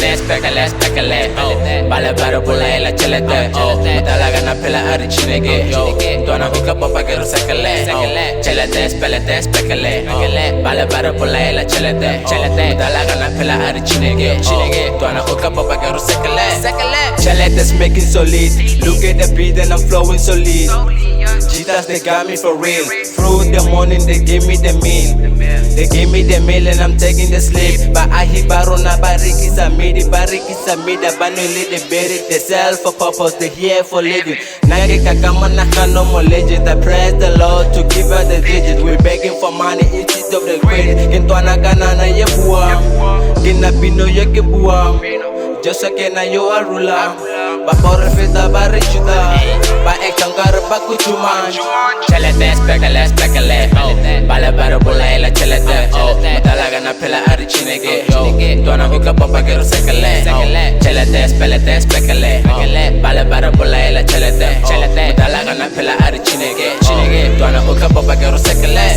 Chelete, specale, bale baro pula ela chelete, talaga na pila ari chinege, tuana hook papa kero sekale, chelete, specale, bale baro pula ela chelete, talaga na pila ari chinege, tuana hook papa kero sekale. Chelete's making solid. Look at the beat and I'm flowing solid. Cheetahs, they got me for real. Through the morning, they give me the meal. They give me the meal and I'm taking the sleep. But I hit barona bariki samidi banuli they bury they sell for purpose, they here for living. Nage kakamana no more legend. I praise the Lord to give us the digits. We're begging for money instead of the credit. Kintuana kanana ye buam, kinapino ye buam. Just again yo a ruler. Ba porfita barichuda. Ba ekangara bakuchuman. Chelete, specale, bale baro pula ela chelete, talaga na pila ari chinege, tuana hook papa kero sekale, chelete, specale, bale baro pula ela chelete, talaga na pila ari chinege, tuana hook papa kero sekale.